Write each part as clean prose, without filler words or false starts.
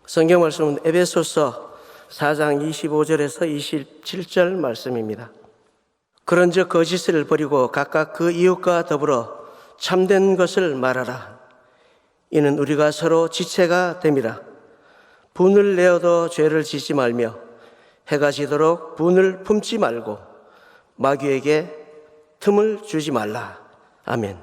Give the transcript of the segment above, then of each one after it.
성경 말씀은 에베소서 4장 25절에서 27절 말씀입니다. 그런즉 거짓을 버리고 각각 그 이웃과 더불어 참된 것을 말하라. 이는 우리가 서로 지체가 됨이라. 분을 내어도 죄를 짓지 말며 해가 지도록 분을 품지 말고 마귀에게 틈을 주지 말라. 아멘.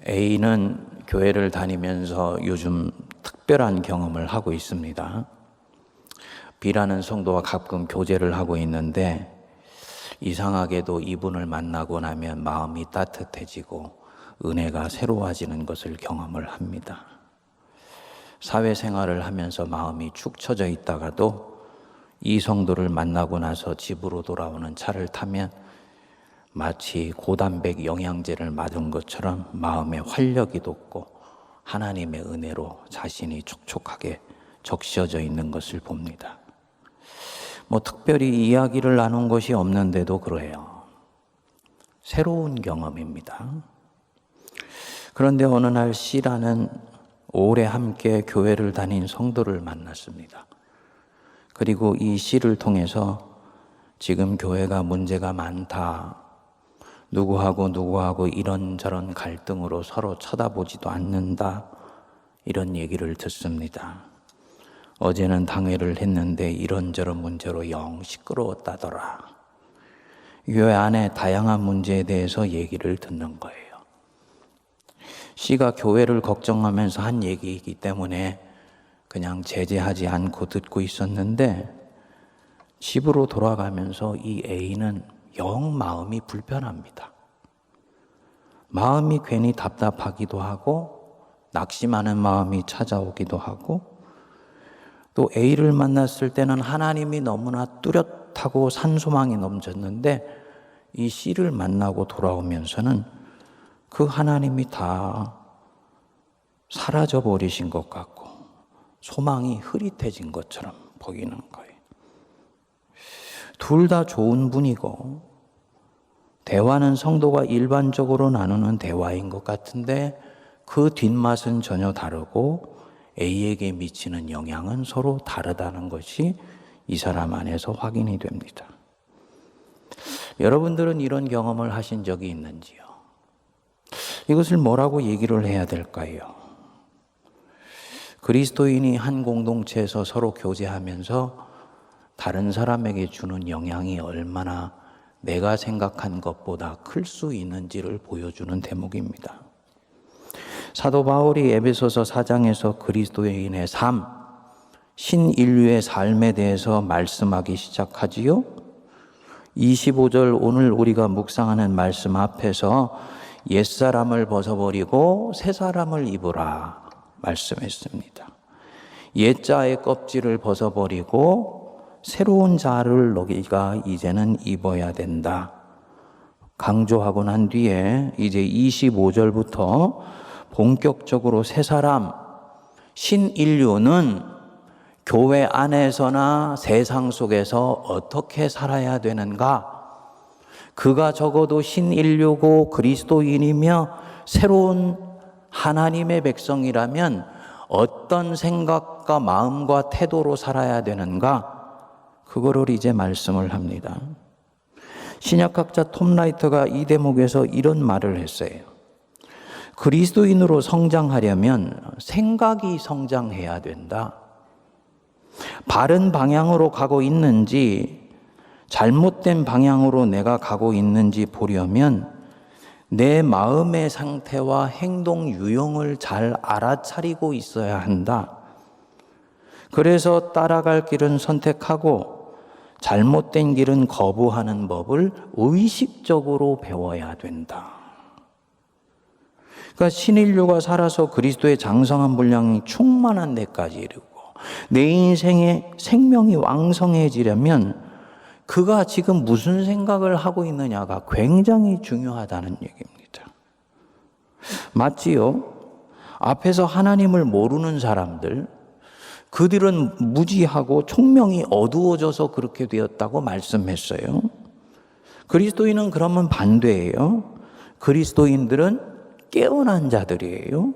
A는 교회를 다니면서 요즘 특별한 경험을 하고 있습니다. B라는 성도와 가끔 교제를 하고 있는데 이상하게도 이분을 만나고 나면 마음이 따뜻해지고 은혜가 새로워지는 것을 경험을 합니다. 사회생활을 하면서 마음이 축 처져 있다가도 이 성도를 만나고 나서 집으로 돌아오는 차를 타면 마치 고단백 영양제를 맞은 것처럼 마음에 활력이 돋고 하나님의 은혜로 자신이 촉촉하게 적셔져 있는 것을 봅니다. 특별히 이야기를 나눈 것이 없는데도 그래요. 새로운 경험입니다. 그런데 어느 날 C라는 오래 함께 교회를 다닌 성도를 만났습니다. 그리고 이 C를 통해서 지금 교회가 문제가 많다. 누구하고 이런저런 갈등으로 서로 쳐다보지도 않는다. 이런 얘기를 듣습니다. 어제는 당회를 했는데 이런저런 문제로 영 시끄러웠다더라. 교회 안에 다양한 문제에 대해서 얘기를 듣는 거예요. C가 교회를 걱정하면서 한 얘기이기 때문에 그냥 제재하지 않고 듣고 있었는데 집으로 돌아가면서 이 A는 영 마음이 불편합니다. 마음이 괜히 답답하기도 하고 낙심하는 마음이 찾아오기도 하고 또 A를 만났을 때는 하나님이 너무나 뚜렷하고 산소망이 넘쳤는데 이 C를 만나고 돌아오면서는 그 하나님이 다 사라져 버리신 것 같고 소망이 흐릿해진 것처럼 보이는 거예요. 둘 다 좋은 분이고 대화는 성도가 일반적으로 나누는 대화인 것 같은데 그 뒷맛은 전혀 다르고 A에게 미치는 영향은 서로 다르다는 것이 이 사람 안에서 확인이 됩니다. 여러분들은 이런 경험을 하신 적이 있는지요? 이것을 뭐라고 얘기를 해야 될까요? 그리스도인이 한 공동체에서 서로 교제하면서 다른 사람에게 주는 영향이 얼마나 내가 생각한 것보다 클 수 있는지를 보여주는 대목입니다. 사도 바울이 에베소서 4장에서 그리스도인의 삶, 신인류의 삶에 대해서 말씀하기 시작하지요. 25절 오늘 우리가 묵상하는 말씀 앞에서 옛사람을 벗어버리고 새사람을 입으라 말씀했습니다. 옛자의 껍질을 벗어버리고 새로운 자를 너희가 이제는 입어야 된다. 강조하고 난 뒤에 이제 25절부터 본격적으로 새 사람, 신인류는 교회 안에서나 세상 속에서 어떻게 살아야 되는가? 그가 적어도 신인류고 그리스도인이며 새로운 하나님의 백성이라면 어떤 생각과 마음과 태도로 살아야 되는가? 그거를 이제 말씀을 합니다. 신약학자 톰 라이터가 이 대목에서 이런 말을 했어요. 그리스도인으로 성장하려면 생각이 성장해야 된다. 바른 방향으로 가고 있는지 잘못된 방향으로 내가 가고 있는지 보려면 내 마음의 상태와 행동 유형을 잘 알아차리고 있어야 한다. 그래서 따라갈 길은 선택하고 잘못된 길은 거부하는 법을 의식적으로 배워야 된다. 그러니까 신인류가 살아서 그리스도의 장성한 분량이 충만한 데까지 이르고 내 인생의 생명이 왕성해지려면 그가 지금 무슨 생각을 하고 있느냐가 굉장히 중요하다는 얘기입니다. 맞지요? 앞에서 하나님을 모르는 사람들, 그들은 무지하고 총명이 어두워져서 그렇게 되었다고 말씀했어요. 그리스도인은 그러면 반대예요. 그리스도인들은 깨어난 자들이에요.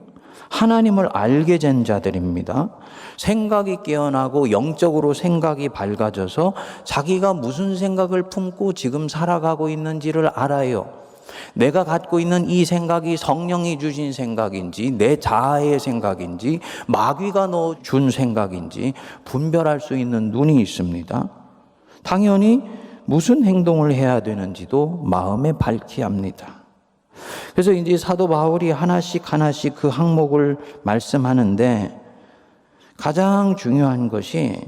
하나님을 알게 된 자들입니다. 생각이 깨어나고 영적으로 생각이 밝아져서 자기가 무슨 생각을 품고 지금 살아가고 있는지를 알아요. 내가 갖고 있는 이 생각이 성령이 주신 생각인지 내 자아의 생각인지 마귀가 넣어준 생각인지 분별할 수 있는 눈이 있습니다. 당연히 무슨 행동을 해야 되는지도 마음에 밝히 합니다. 그래서 이제 사도 바울이 하나씩 그 항목을 말씀하는데 가장 중요한 것이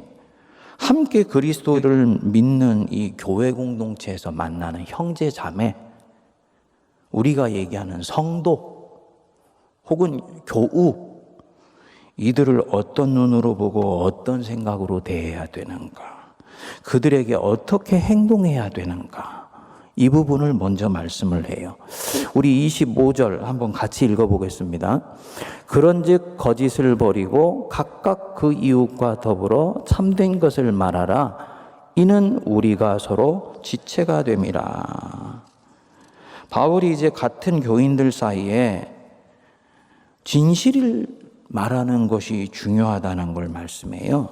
함께 그리스도를 믿는 이 교회 공동체에서 만나는 형제 자매, 우리가 얘기하는 성도 혹은 교우, 이들을 어떤 눈으로 보고 어떤 생각으로 대해야 되는가, 그들에게 어떻게 행동해야 되는가, 이 부분을 먼저 말씀을 해요. 우리 25절 한번 같이 읽어보겠습니다. 그런즉 거짓을 버리고 각각 그 이웃과 더불어 참된 것을 말하라. 이는 우리가 서로 지체가 됨이라. 바울이 이제 같은 교인들 사이에 진실을 말하는 것이 중요하다는 걸 말씀해요.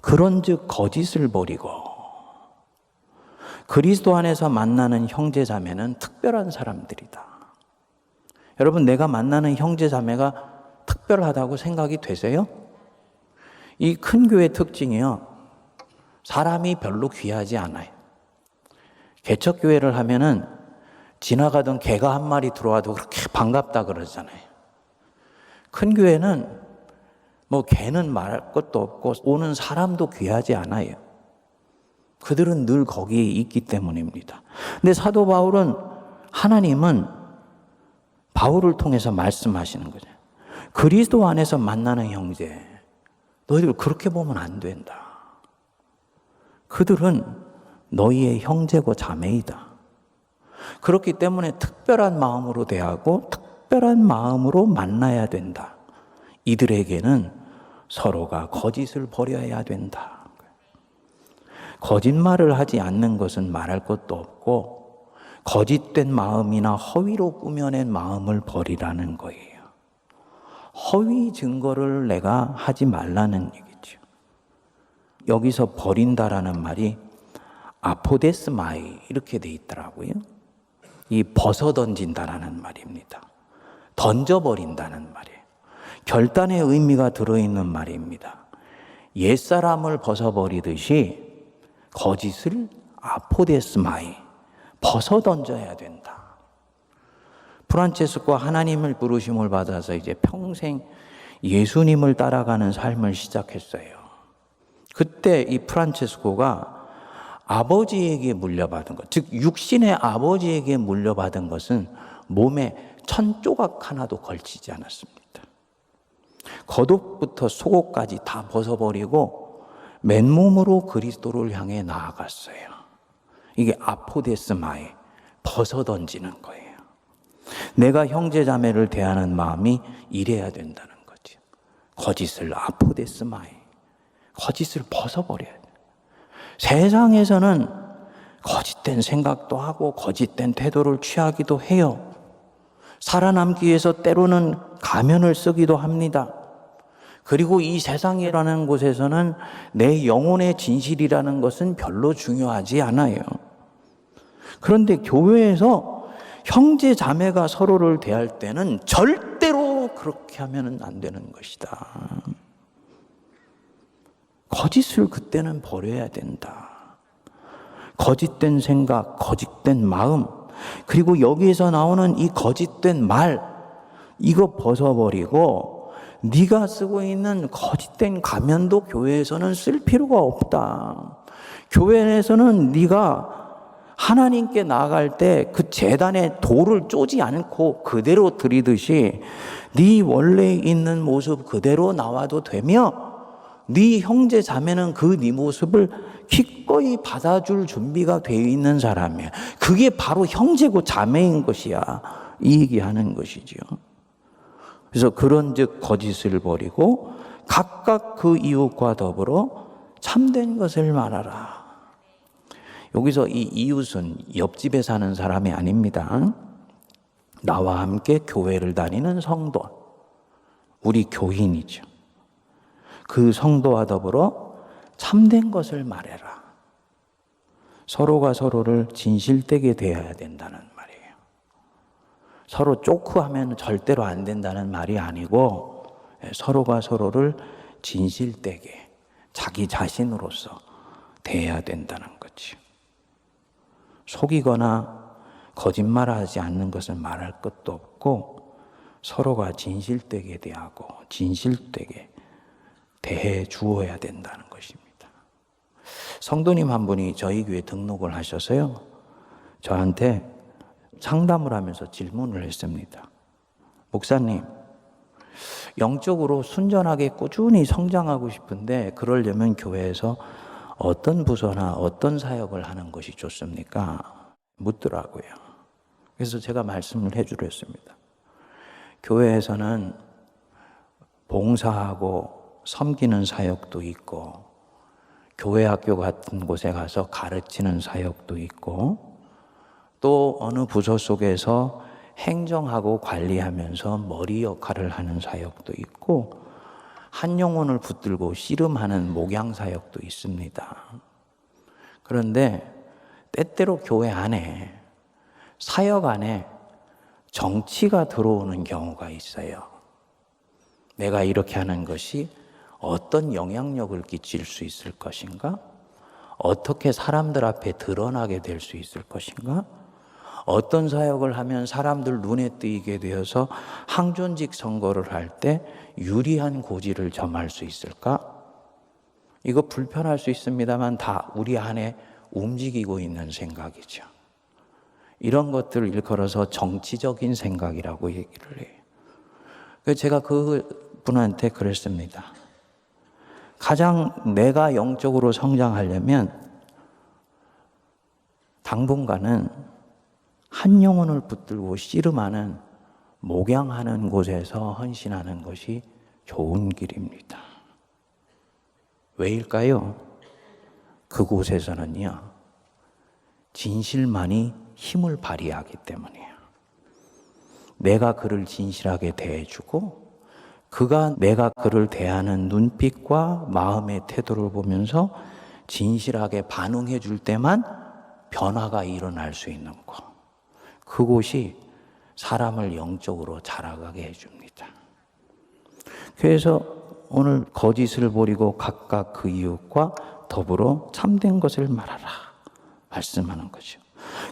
그런즉 거짓을 버리고, 그리스도 안에서 만나는 형제 자매는 특별한 사람들이다. 여러분, 내가 만나는 형제 자매가 특별하다고 생각이 되세요? 이 큰 교회 특징이요, 사람이 별로 귀하지 않아요. 개척교회를 하면은 지나가던 개가 한 마리 들어와도 그렇게 반갑다 그러잖아요. 큰 교회는 뭐 개는 말할 것도 없고 오는 사람도 귀하지 않아요. 그들은 늘 거기에 있기 때문입니다. 근데 사도 바울은, 하나님은 바울을 통해서 말씀하시는 거죠. 그리스도 안에서 만나는 형제, 너희들 그렇게 보면 안 된다. 그들은 너희의 형제고 자매이다. 그렇기 때문에 특별한 마음으로 대하고 특별한 마음으로 만나야 된다. 이들에게는 서로가 거짓을 버려야 된다. 거짓말을 하지 않는 것은 말할 것도 없고 거짓된 마음이나 허위로 꾸며낸 마음을 버리라는 거예요. 허위 증거를 내가 하지 말라는 얘기죠. 여기서 버린다라는 말이 아포데스마이 이렇게 돼 있더라고요. 이 벗어던진다라는 말입니다. 던져버린다는 말이에요. 결단의 의미가 들어있는 말입니다. 옛사람을 벗어버리듯이 거짓을 아포데스마이, 벗어던져야 된다. 프란체스코가 하나님을 부르심을 받아서 이제 평생 예수님을 따라가는 삶을 시작했어요. 그때 이 프란체스코가 아버지에게 물려받은 것, 즉 육신의 아버지에게 물려받은 것은 몸에 천조각 하나도 걸치지 않았습니다. 겉옷부터 속옷까지 다 벗어버리고 맨몸으로 그리스도를 향해 나아갔어요. 이게 아포데스마이, 벗어던지는 거예요. 내가 형제 자매를 대하는 마음이 이래야 된다는 거죠. 거짓을 아포데스마이, 거짓을 벗어버려야 돼요. 세상에서는 거짓된 생각도 하고 거짓된 태도를 취하기도 해요. 살아남기 위해서 때로는 가면을 쓰기도 합니다. 그리고 이 세상이라는 곳에서는 내 영혼의 진실이라는 것은 별로 중요하지 않아요. 그런데 교회에서 형제 자매가 서로를 대할 때는 절대로 그렇게 하면 안 되는 것이다. 거짓을 그때는 버려야 된다. 거짓된 생각, 거짓된 마음, 그리고 여기에서 나오는 이 거짓된 말, 이거 벗어버리고 네가 쓰고 있는 거짓된 가면도 교회에서는 쓸 필요가 없다. 교회에서는 네가 하나님께 나아갈 때 그 제단에 돌을 쪼지 않고 그대로 드리듯이 네 원래 있는 모습 그대로 나와도 되며, 네 형제 자매는 그 네 모습을 기꺼이 받아줄 준비가 되어 있는 사람이야. 그게 바로 형제고 자매인 것이야. 이 얘기하는 것이죠. 그래서 그런즉 거짓을 버리고 각각 그 이웃과 더불어 참된 것을 말하라. 여기서 이 이웃은 옆집에 사는 사람이 아닙니다. 나와 함께 교회를 다니는 성도, 우리 교인이죠. 그 성도와 더불어 참된 것을 말해라. 서로가 서로를 진실되게 대해야 된다는 말이에요. 서로 쪼크하면 절대로 안 된다는 말이 아니고 서로가 서로를 진실되게 자기 자신으로서 대해야 된다는 거죠. 속이거나 거짓말하지 않는 것을 말할 것도 없고 서로가 진실되게 대하고 진실되게 대해 주어야 된다는 것입니다. 성도님 한 분이 저희 교회 등록을 하셔서요, 저한테 상담을 하면서 질문을 했습니다. 목사님, 영적으로 순전하게 꾸준히 성장하고 싶은데 그러려면 교회에서 어떤 부서나 어떤 사역을 하는 것이 좋습니까? 묻더라고요. 그래서 제가 말씀을 해주렸습니다. 교회에서는 봉사하고 섬기는 사역도 있고 교회 학교 같은 곳에 가서 가르치는 사역도 있고 또 어느 부서 속에서 행정하고 관리하면서 머리 역할을 하는 사역도 있고 한 영혼을 붙들고 씨름하는 목양 사역도 있습니다. 그런데 때때로 교회 안에 사역 안에 정치가 들어오는 경우가 있어요. 내가 이렇게 하는 것이 어떤 영향력을 끼칠 수 있을 것인가? 어떻게 사람들 앞에 드러나게 될 수 있을 것인가? 어떤 사역을 하면 사람들 눈에 띄게 되어서 항존직 선거를 할 때 유리한 고지를 점할 수 있을까? 이거 불편할 수 있습니다만 다 우리 안에 움직이고 있는 생각이죠. 이런 것들을 일컬어서 정치적인 생각이라고 얘기를 해요. 그래서 제가 그 분한테 그랬습니다. 가장 내가 영적으로 성장하려면 당분간은 한 영혼을 붙들고 씨름하는 목양하는 곳에서 헌신하는 것이 좋은 길입니다. 왜일까요? 그곳에서는요, 진실만이 힘을 발휘하기 때문이에요. 내가 그를 진실하게 대해주고 그가 내가 그를 대하는 눈빛과 마음의 태도를 보면서 진실하게 반응해 줄 때만 변화가 일어날 수 있는 곳. 그곳이 사람을 영적으로 자라가게 해줍니다. 그래서 오늘 거짓을 버리고 각각 그 이웃과 더불어 참된 것을 말하라 말씀하는 거죠.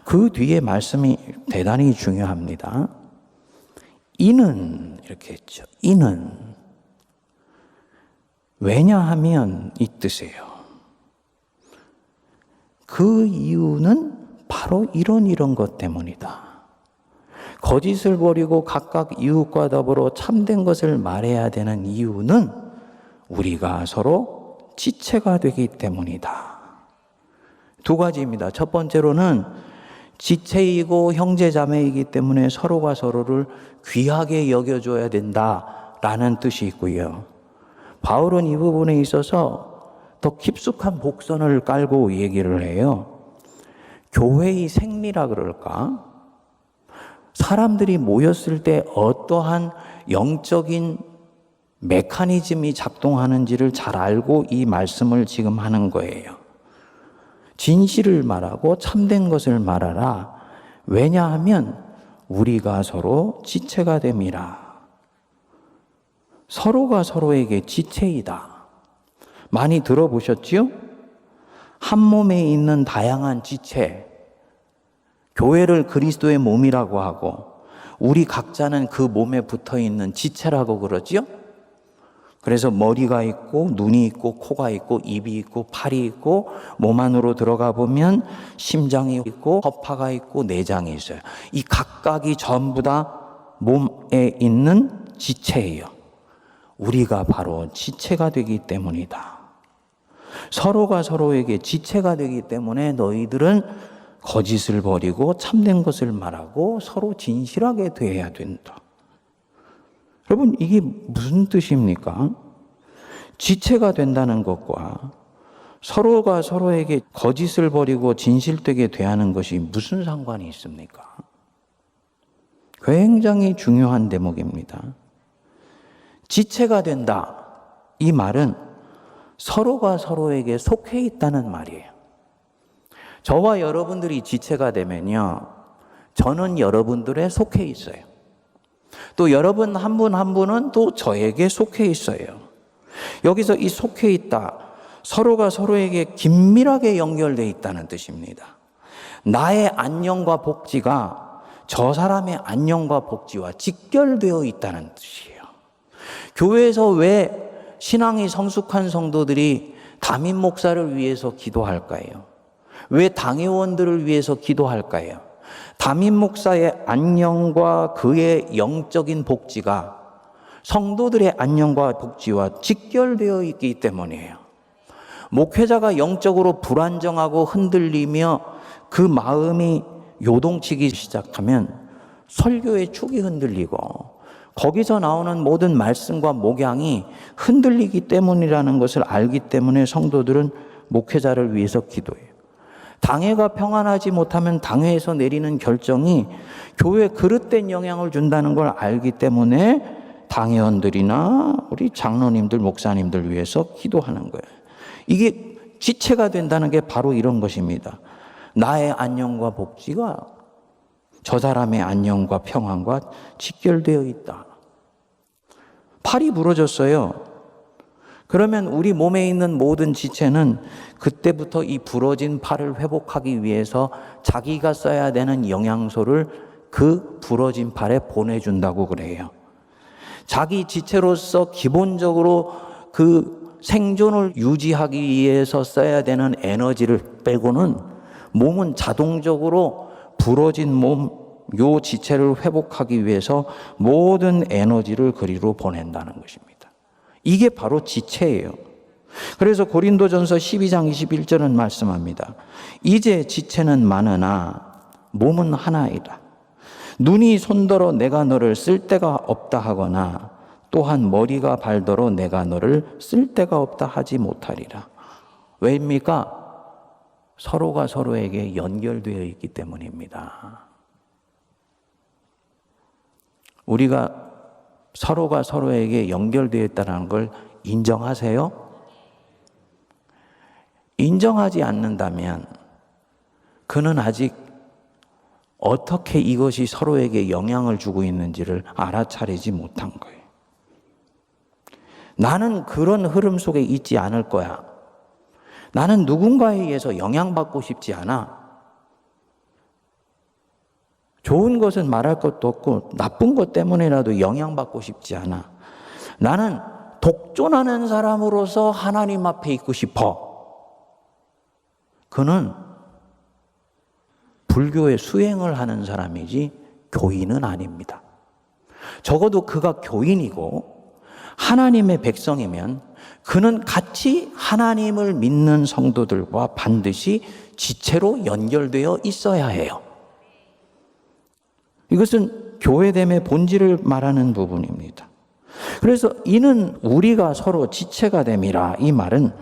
그 뒤에 말씀이 대단히 중요합니다. 이는 이렇게 했죠. 이는 왜냐하면 이 뜻이에요. 그 이유는 바로 이런 것 때문이다. 거짓을 버리고 각각 이웃과 더불어 참된 것을 말해야 되는 이유는 우리가 서로 지체가 되기 때문이다. 두 가지입니다. 첫 번째로는 지체이고 형제자매이기 때문에 서로가 서로를 귀하게 여겨줘야 된다라는 뜻이 있고요. 바울은 이 부분에 있어서 더 깊숙한 복선을 깔고 얘기를 해요. 교회의 생리라 그럴까? 사람들이 모였을 때 어떠한 영적인 메커니즘이 작동하는지를 잘 알고 이 말씀을 지금 하는 거예요. 진실을 말하고 참된 것을 말하라. 왜냐하면 우리가 서로 지체가 됨이라. 서로가 서로에게 지체이다. 많이 들어보셨지요? 한 몸에 있는 다양한 지체, 교회를 그리스도의 몸이라고 하고 우리 각자는 그 몸에 붙어있는 지체라고 그러지요? 그래서 머리가 있고 눈이 있고 코가 있고 입이 있고 팔이 있고 몸 안으로 들어가 보면 심장이 있고 허파가 있고 내장이 있어요. 이 각각이 전부 다 몸에 있는 지체예요. 우리가 바로 지체가 되기 때문이다. 서로가 서로에게 지체가 되기 때문에 너희들은 거짓을 버리고 참된 것을 말하고 서로 진실하게 대해야 된다. 여러분, 이게 무슨 뜻입니까? 지체가 된다는 것과 서로가 서로에게 거짓을 버리고 진실되게 대하는 것이 무슨 상관이 있습니까? 굉장히 중요한 대목입니다. 지체가 된다. 이 말은 서로가 서로에게 속해 있다는 말이에요. 저와 여러분들이 지체가 되면요, 저는 여러분들에 속해 있어요. 또 여러분 한 분 한 분은 또 저에게 속해 있어요. 여기서 이 속해 있다, 서로가 서로에게 긴밀하게 연결되어 있다는 뜻입니다. 나의 안녕과 복지가 저 사람의 안녕과 복지와 직결되어 있다는 뜻이에요. 교회에서 왜 신앙이 성숙한 성도들이 담임 목사를 위해서 기도할까요? 왜 당회원들을 위해서 기도할까요? 담임 목사의 안녕과 그의 영적인 복지가 성도들의 안녕과 복지와 직결되어 있기 때문이에요. 목회자가 영적으로 불안정하고 흔들리며 그 마음이 요동치기 시작하면 설교의 축이 흔들리고 거기서 나오는 모든 말씀과 목양이 흔들리기 때문이라는 것을 알기 때문에 성도들은 목회자를 위해서 기도해요. 당회가 평안하지 못하면 당회에서 내리는 결정이 교회에 그릇된 영향을 준다는 걸 알기 때문에 당회원들이나 우리 장로님들, 목사님들 위해서 기도하는 거예요. 이게 지체가 된다는 게 바로 이런 것입니다. 나의 안녕과 복지가 저 사람의 안녕과 평안과 직결되어 있다. 팔이 부러졌어요. 그러면 우리 몸에 있는 모든 지체는 그때부터 이 부러진 팔을 회복하기 위해서 자기가 써야 되는 영양소를 그 부러진 팔에 보내준다고 그래요. 자기 지체로서 기본적으로 그 생존을 유지하기 위해서 써야 되는 에너지를 빼고는 몸은 자동적으로 부러진 몸, 요 지체를 회복하기 위해서 모든 에너지를 그리로 보낸다는 것입니다. 이게 바로 지체예요. 그래서 고린도전서 12장 21절은 말씀합니다. 이제 지체는 많으나 몸은 하나이다. 눈이 손더러 내가 너를 쓸 데가 없다 하거나 또한 머리가 발더러 내가 너를 쓸 데가 없다 하지 못하리라. 왜입니까? 서로가 서로에게 연결되어 있기 때문입니다. 우리가 서로가 서로에게 연결되어 있다는 걸 인정하세요? 인정하지 않는다면 그는 아직 어떻게 이것이 서로에게 영향을 주고 있는지를 알아차리지 못한 거예요. 나는 그런 흐름 속에 있지 않을 거야. 나는 누군가에 의해서 영향받고 싶지 않아. 좋은 것은 말할 것도 없고 나쁜 것 때문에라도 영향받고 싶지 않아. 나는 독존하는 사람으로서 하나님 앞에 있고 싶어. 그는 불교의 수행을 하는 사람이지 교인은 아닙니다. 적어도 그가 교인이고 하나님의 백성이면 그는 같이 하나님을 믿는 성도들과 반드시 지체로 연결되어 있어야 해요. 이것은 교회됨의 본질을 말하는 부분입니다. 그래서 이는 우리가 서로 지체가 됨이라. 이 말은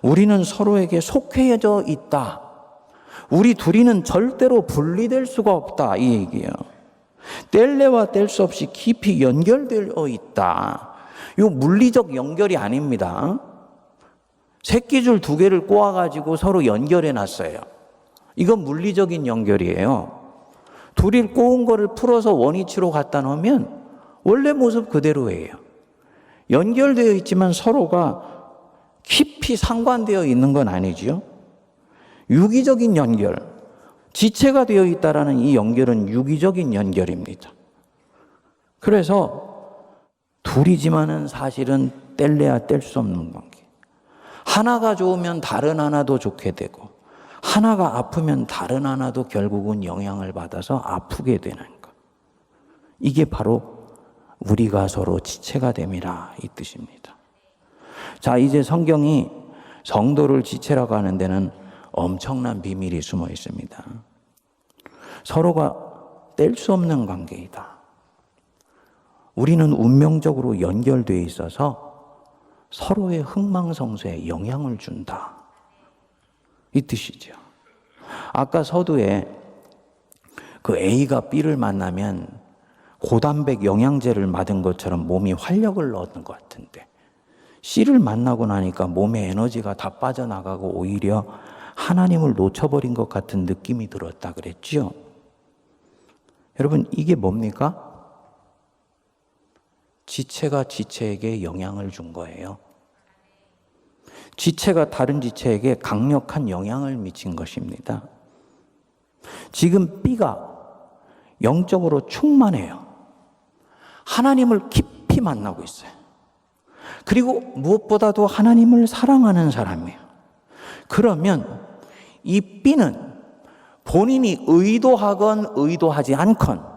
우리는 서로에게 속해져 있다. 우리 둘이는 절대로 분리될 수가 없다. 이 얘기예요. 뗄래와 뗄 수 없이 깊이 연결되어 있다. 이 물리적 연결이 아닙니다. 새끼줄 두 개를 꼬아가지고 서로 연결해 놨어요. 이건 물리적인 연결이에요. 둘이 꼬은 거를 풀어서 원위치로 갖다 놓으면 원래 모습 그대로예요. 연결되어 있지만 서로가 깊이 상관되어 있는 건 아니지요. 유기적인 연결, 지체가 되어 있다라는 이 연결은 유기적인 연결입니다. 그래서 둘이지만은 사실은 뗄래야 뗄 수 없는 관계. 하나가 좋으면 다른 하나도 좋게 되고 하나가 아프면 다른 하나도 결국은 영향을 받아서 아프게 되는 것. 이게 바로 우리가 서로 지체가 됨이라 이 뜻입니다. 자, 이제 성경이 성도를 지체라고 하는 데는 엄청난 비밀이 숨어 있습니다. 서로가 뗄 수 없는 관계이다. 우리는 운명적으로 연결되어 있어서 서로의 흥망성쇠에 영향을 준다. 이 뜻이죠. 아까 서두에 그 A가 B를 만나면 고단백 영양제를 맞은 것처럼 몸이 활력을 얻는 것 같은데 씨를 만나고 나니까 몸의 에너지가 다 빠져나가고 오히려 하나님을 놓쳐버린 것 같은 느낌이 들었다 그랬죠. 여러분, 이게 뭡니까? 지체가 지체에게 영향을 준 거예요. 지체가 다른 지체에게 강력한 영향을 미친 것입니다. 지금 B가 영적으로 충만해요. 하나님을 깊이 만나고 있어요. 그리고 무엇보다도 하나님을 사랑하는 사람이에요. 그러면 이 B는 본인이 의도하건 의도하지 않건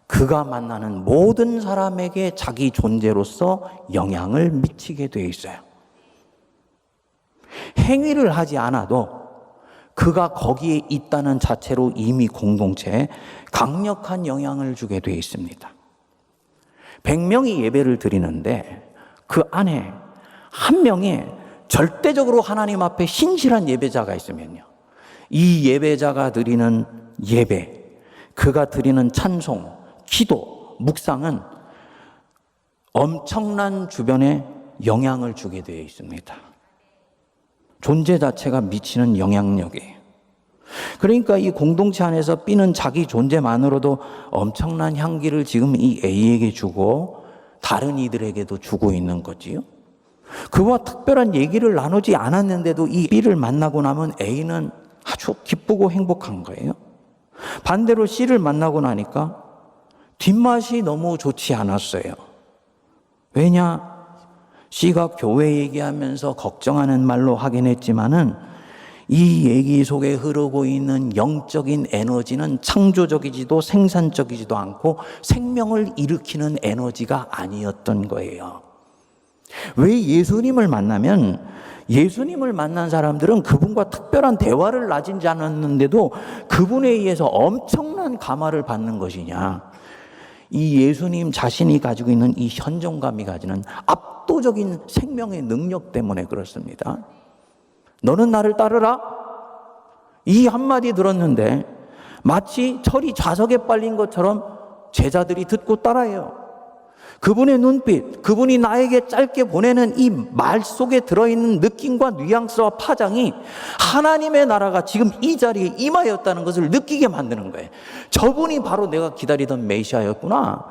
그가 만나는 모든 사람에게 자기 존재로서 영향을 미치게 되어 있어요. 행위를 하지 않아도 그가 거기에 있다는 자체로 이미 공동체에 강력한 영향을 주게 되어 있습니다. 100명이 예배를 드리는데 그 안에 한 명의 절대적으로 하나님 앞에 신실한 예배자가 있으면요, 이 예배자가 드리는 예배, 그가 드리는 찬송, 기도, 묵상은 엄청난 주변에 영향을 주게 되어 있습니다. 존재 자체가 미치는 영향력이에요. 그러니까 이 공동체 안에서 B는 자기 존재만으로도 엄청난 향기를 지금 이 A에게 주고 다른 이들에게도 주고 있는 거지요. 그와 특별한 얘기를 나누지 않았는데도 이 B를 만나고 나면 A는 아주 기쁘고 행복한 거예요. 반대로 C를 만나고 나니까 뒷맛이 너무 좋지 않았어요. 왜냐? C가 교회 얘기하면서 걱정하는 말로 하긴 했지만은 이 얘기 속에 흐르고 있는 영적인 에너지는 창조적이지도 생산적이지도 않고 생명을 일으키는 에너지가 아니었던 거예요. 왜 예수님을 만나면 예수님을 만난 사람들은 그분과 특별한 대화를 나누지 않았는데도 그분에 의해서 엄청난 감화를 받는 것이냐? 이 예수님 자신이 가지고 있는 이 현존감이 가지는 압도적인 생명의 능력 때문에 그렇습니다. 너는 나를 따르라? 이 한마디 들었는데 마치 철이 좌석에 빨린 것처럼 제자들이 듣고 따라해요. 그분의 눈빛, 그분이 나에게 짧게 보내는 이 말 속에 들어있는 느낌과 뉘앙스와 파장이 하나님의 나라가 지금 이 자리에 임하였다는 것을 느끼게 만드는 거예요. 저분이 바로 내가 기다리던 메시아였구나.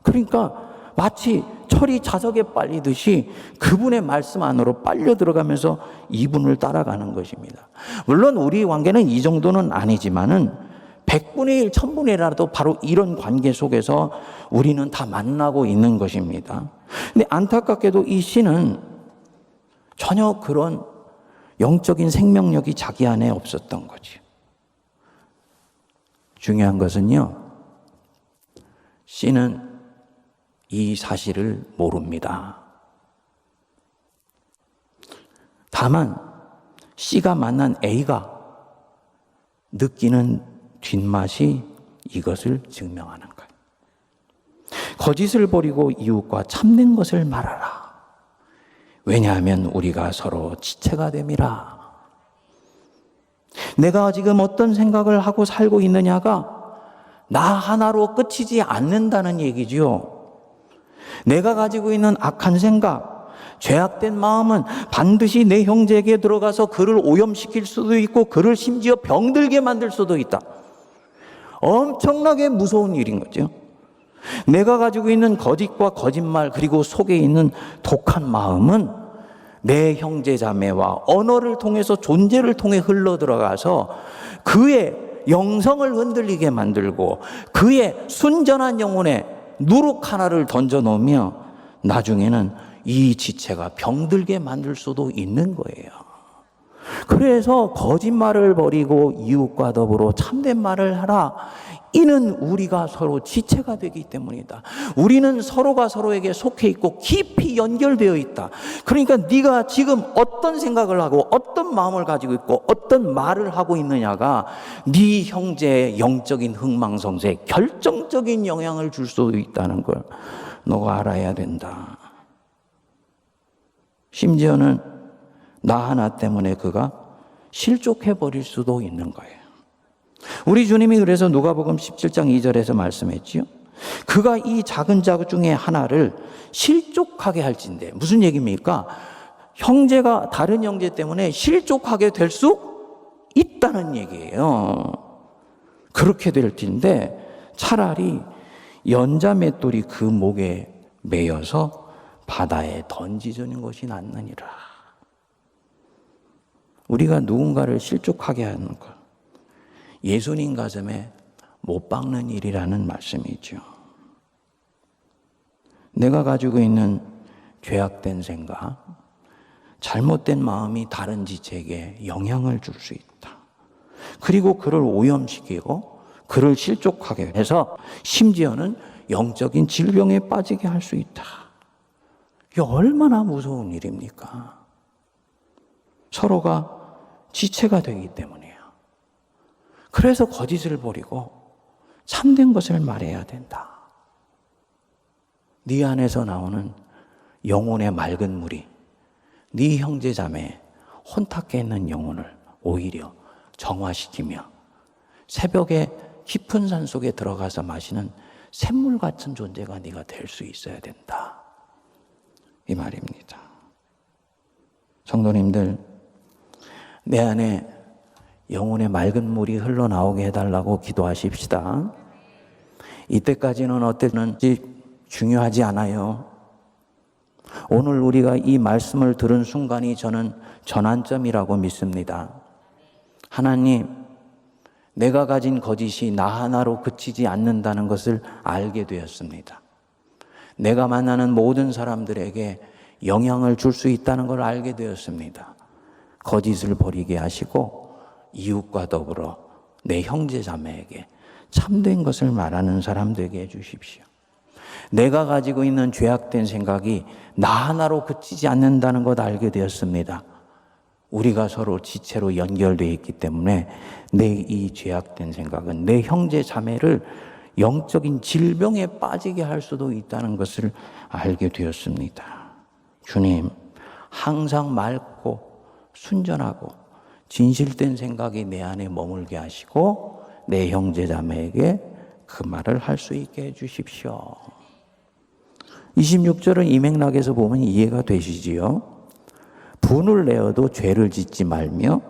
그러니까 마치 철이 자석에 빨리듯이 그분의 말씀 안으로 빨려 들어가면서 이분을 따라가는 것입니다. 물론 우리 관계는 이 정도는 아니지만은 100분의 1, 1000분의 1이라도 바로 이런 관계 속에서 우리는 다 만나고 있는 것입니다. 근데 안타깝게도 이 씨는 전혀 그런 영적인 생명력이 자기 안에 없었던 거죠. 중요한 것은요, 씨는 이 사실을 모릅니다. 다만 씨가 만난 A가 느끼는 뒷맛이 이것을 증명하는 거예요. 거짓을 버리고 이웃과 참된 것을 말하라. 왜냐하면 우리가 서로 지체가 됨이라. 내가 지금 어떤 생각을 하고 살고 있느냐가 나 하나로 끝이지 않는다는 얘기지요. 내가 가지고 있는 악한 생각, 죄악된 마음은 반드시 내 형제에게 들어가서 그를 오염시킬 수도 있고 그를 심지어 병들게 만들 수도 있다. 엄청나게 무서운 일인 거죠. 내가 가지고 있는 거짓과 거짓말 그리고 속에 있는 독한 마음은 내 형제 자매와 언어를 통해서 존재를 통해 흘러 들어가서 그의 영성을 흔들리게 만들고 그의 순전한 영혼에 누룩 하나를 던져 놓으며 나중에는 이 지체가 병들게 만들 수도 있는 거예요. 그래서 거짓말을 버리고 이웃과 더불어 참된 말을 하라. 이는 우리가 서로 지체가 되기 때문이다. 우리는 서로가 서로에게 속해 있고 깊이 연결되어 있다. 그러니까 네가 지금 어떤 생각을 하고 어떤 마음을 가지고 있고 어떤 말을 하고 있느냐가 네 형제의 영적인 흥망성쇠에 결정적인 영향을 줄 수도 있다는 걸 너가 알아야 된다. 심지어는 나 하나 때문에 그가 실족해 버릴 수도 있는 거예요. 우리 주님이 그래서 누가복음 17장 2절에서 말씀했지요. 그가 이 작은 자 중에 하나를 실족하게 할진대. 무슨 얘기입니까? 형제가 다른 형제 때문에 실족하게 될 수 있다는 얘기예요. 그렇게 될 텐데 차라리 연자 맷돌이 그 목에 매여서 바다에 던지주는 것이 낫느니라. 우리가 누군가를 실족하게 하는 것, 예수님 가슴에 못 박는 일이라는 말씀이죠. 내가 가지고 있는 죄악된 생각, 잘못된 마음이 다른 지체에게 영향을 줄 수 있다. 그리고 그를 오염시키고 그를 실족하게 해서 심지어는 영적인 질병에 빠지게 할 수 있다. 이게 얼마나 무서운 일입니까? 서로가 지체가 되기 때문이에요. 그래서 거짓을 버리고 참된 것을 말해야 된다. 네 안에서 나오는 영혼의 맑은 물이 네 형제 자매의 혼탁해 있는 영혼을 오히려 정화시키며 새벽에 깊은 산 속에 들어가서 마시는 샘물 같은 존재가 네가 될 수 있어야 된다. 이 말입니다. 성도님들, 내 안에 영혼의 맑은 물이 흘러나오게 해달라고 기도하십시다. 이때까지는 어땠는지 중요하지 않아요. 오늘 우리가 이 말씀을 들은 순간이 저는 전환점이라고 믿습니다. 하나님, 내가 가진 거짓이 나 하나로 그치지 않는다는 것을 알게 되었습니다. 내가 만나는 모든 사람들에게 영향을 줄 수 있다는 걸 알게 되었습니다. 거짓을 버리게 하시고 이웃과 더불어 내 형제 자매에게 참된 것을 말하는 사람 되게 해주십시오. 내가 가지고 있는 죄악된 생각이 나 하나로 그치지 않는다는 것 알게 되었습니다. 우리가 서로 지체로 연결되어 있기 때문에 내 이 죄악된 생각은 내 형제 자매를 영적인 질병에 빠지게 할 수도 있다는 것을 알게 되었습니다. 주님, 항상 맑고 순전하고 진실된 생각이 내 안에 머물게 하시고 내 형제 자매에게 그 말을 할 수 있게 해주십시오. 26절은 이 맥락에서 보면 이해가 되시지요. 분을 내어도 죄를 짓지 말며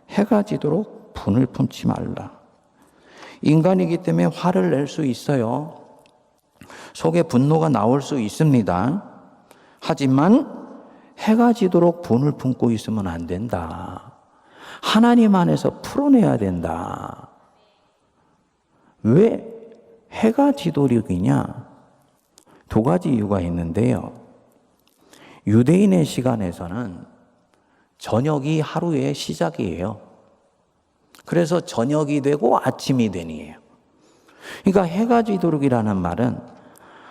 해가 지도록 분을 품지 말라. 인간이기 때문에 화를 낼 수 있어요. 속에 분노가 나올 수 있습니다. 하지만 해가 지도록 분을 품고 있으면 안 된다. 하나님 안에서 풀어내야 된다. 왜 해가 지도록이냐? 두 가지 이유가 있는데요. 유대인의 시간에서는 저녁이 하루의 시작이에요. 그래서 저녁이 되고 아침이 되니에요. 그러니까 해가 지도록이라는 말은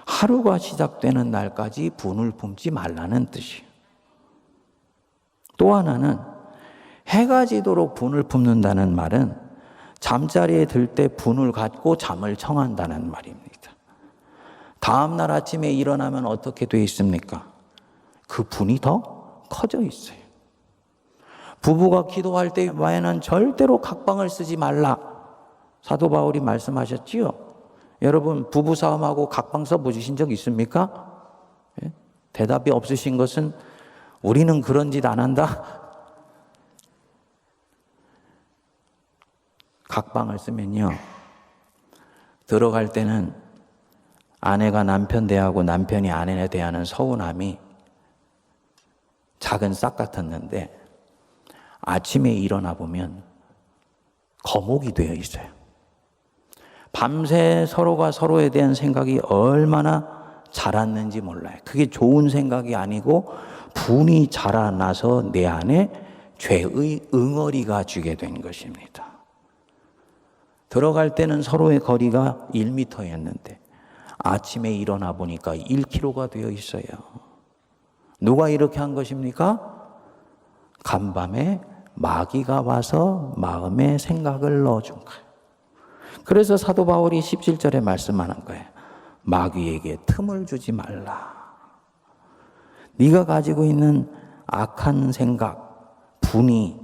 하루가 시작되는 날까지 분을 품지 말라는 뜻이에요. 또 하나는 해가 지도록 분을 품는다는 말은 잠자리에 들 때 분을 갖고 잠을 청한다는 말입니다. 다음 날 아침에 일어나면 어떻게 돼 있습니까? 그 분이 더 커져 있어요. 부부가 기도할 때에는 절대로 각방을 쓰지 말라. 사도 바울이 말씀하셨지요. 여러분 부부 싸움하고 각방 써보신 적 있습니까? 예? 대답이 없으신 것은 우리는 그런 짓 안 한다. 각방을 쓰면요, 들어갈 때는 아내가 남편 대하고 남편이 아내에 대하는 서운함이 작은 싹 같았는데 아침에 일어나 보면 거목이 되어 있어요. 밤새 서로가 서로에 대한 생각이 얼마나 자랐는지 몰라요. 그게 좋은 생각이 아니고 분이 자라나서 내 안에 죄의 응어리가 주게 된 것입니다. 들어갈 때는 서로의 거리가 1m였는데 아침에 일어나 보니까 1km가 되어 있어요. 누가 이렇게 한 것입니까? 간밤에 마귀가 와서 마음에 생각을 넣어준 거예요. 그래서 사도 바울이 17절에 말씀하는 거예요. 마귀에게 틈을 주지 말라. 네가 가지고 있는 악한 생각, 분이,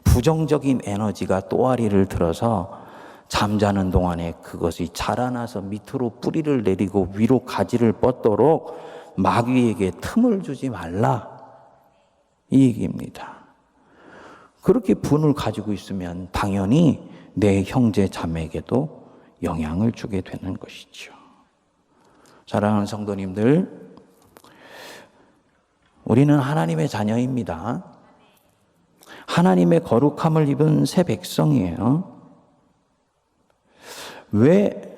부정적인 에너지가 또아리를 들어서 잠자는 동안에 그것이 자라나서 밑으로 뿌리를 내리고 위로 가지를 뻗도록 마귀에게 틈을 주지 말라, 이 얘기입니다. 그렇게 분을 가지고 있으면 당연히 내 형제 자매에게도 영향을 주게 되는 것이죠. 사랑하는 성도님들, 우리는 하나님의 자녀입니다. 하나님의 거룩함을 입은 새 백성이에요. 왜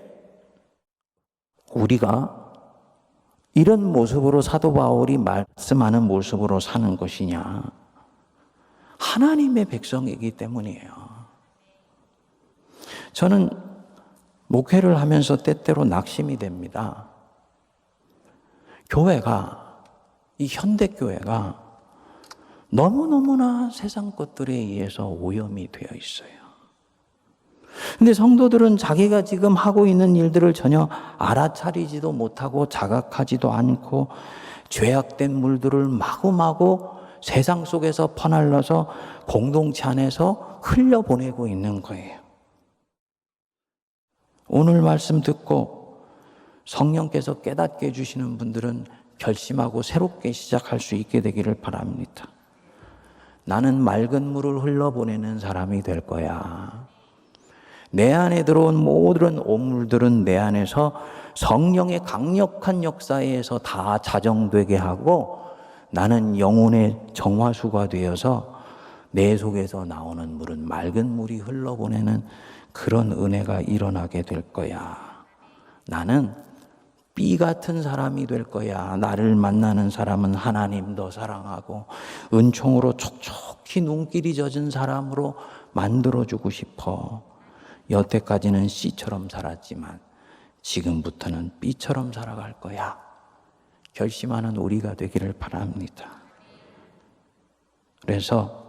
우리가 이런 모습으로 사도 바울이 말씀하는 모습으로 사는 것이냐? 하나님의 백성이기 때문이에요. 저는 목회를 하면서 때때로 낙심이 됩니다. 교회가, 이 현대교회가 너무너무나 세상 것들에 의해서 오염이 되어 있어요. 근데 성도들은 자기가 지금 하고 있는 일들을 전혀 알아차리지도 못하고 자각하지도 않고 죄악된 물들을 마구마구 세상 속에서 퍼날려서 공동체 안에서 흘려보내고 있는 거예요. 오늘 말씀 듣고 성령께서 깨닫게 해주시는 분들은 결심하고 새롭게 시작할 수 있게 되기를 바랍니다. 나는 맑은 물을 흘러보내는 사람이 될 거야. 내 안에 들어온 모든 오물들은 내 안에서 성령의 강력한 역사에 의해서 다 자정되게 하고 나는 영혼의 정화수가 되어서 내 속에서 나오는 물은 맑은 물이 흘러보내는 그런 은혜가 일어나게 될 거야. 나는 비 같은 사람이 될 거야. 나를 만나는 사람은 하나님 더 사랑하고 은총으로 촉촉히 눈길이 젖은 사람으로 만들어주고 싶어. 여태까지는 씨처럼 살았지만 지금부터는 B처럼 살아갈 거야. 결심하는 우리가 되기를 바랍니다. 그래서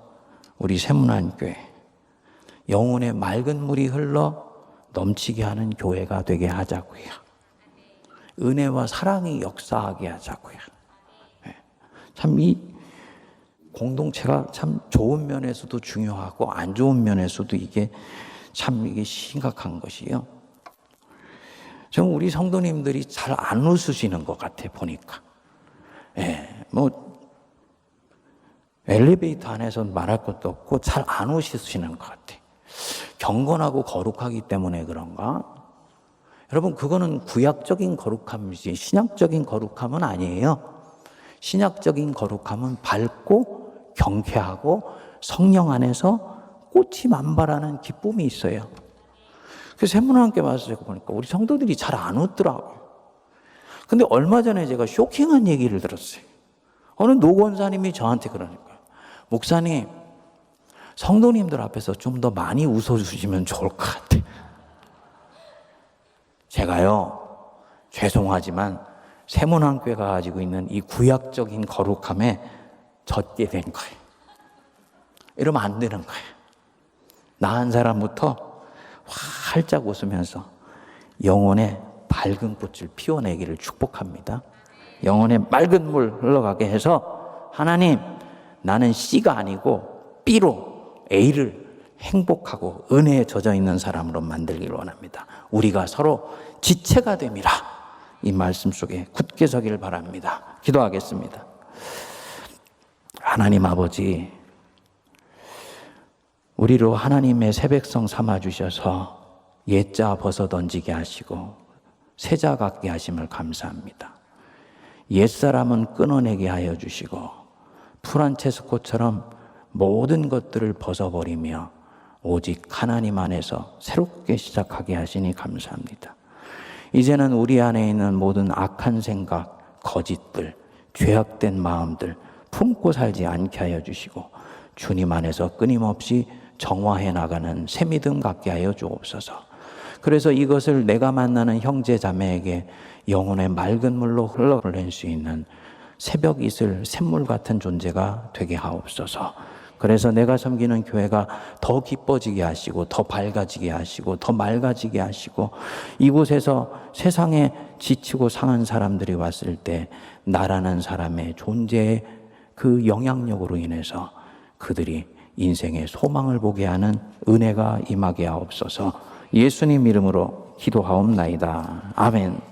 우리 세문안교회 영혼의 맑은 물이 흘러 넘치게 하는 교회가 되게 하자고요. 은혜와 사랑이 역사하게 하자고요. 참 이 공동체가 참 좋은 면에서도 중요하고 안 좋은 면에서도 이게 심각한 것이요. 좀 우리 성도님들이 잘 안 웃으시는 것 같아 보니까. 엘리베이터 안에서 말할 것도 없고 잘 안 웃으시는 것 같아. 경건하고 거룩하기 때문에 그런가? 여러분, 그거는 구약적인 거룩함이지 신약적인 거룩함은 아니에요. 신약적인 거룩함은 밝고 경쾌하고 성령 안에서 꽃이 만발하는 기쁨이 있어요. 그래서 세문안교회 와서 보니까 우리 성도들이 잘 안 웃더라고요. 근데 얼마 전에 제가 쇼킹한 얘기를 들었어요. 어느 노권사님이 저한테 그러는 거예요. 목사님, 성도님들 앞에서 좀 더 많이 웃어주시면 좋을 것 같아. 제가요, 죄송하지만 세문안교회가 가지고 있는 이 구약적인 거룩함에 젖게 된 거예요. 이러면 안 되는 거예요. 나은 사람부터 활짝 웃으면서 영혼의 밝은 꽃을 피워내기를 축복합니다. 영혼의 맑은 물 흘러가게 해서 하나님, 나는 C가 아니고 B로 A를 행복하고 은혜에 젖어 있는 사람으로 만들기를 원합니다. 우리가 서로 지체가 됨이라. 이 말씀 속에 굳게 서기를 바랍니다. 기도하겠습니다. 하나님 아버지, 우리로 하나님의 새 백성 삼아주셔서 옛자 벗어 던지게 하시고 새자 갖게 하심을 감사합니다. 옛사람은 끊어내게 하여 주시고 프란체스코처럼 모든 것들을 벗어버리며 오직 하나님 안에서 새롭게 시작하게 하시니 감사합니다. 이제는 우리 안에 있는 모든 악한 생각, 거짓들, 죄악된 마음들 품고 살지 않게 하여 주시고 주님 안에서 끊임없이 정화해 나가는 새 믿음 갖게 하여 주옵소서. 그래서 이것을 내가 만나는 형제 자매에게 영혼의 맑은 물로 흘러보낼 수 있는 새벽 이슬 샘물 같은 존재가 되게 하옵소서. 그래서 내가 섬기는 교회가 더 기뻐지게 하시고 더 밝아지게 하시고 더 맑아지게 하시고 이곳에서 세상에 지치고 상한 사람들이 왔을 때 나라는 사람의 존재의 그 영향력으로 인해서 그들이 인생의 소망을 보게 하는 은혜가 임하게 하옵소서. 예수님 이름으로 기도하옵나이다. 아멘.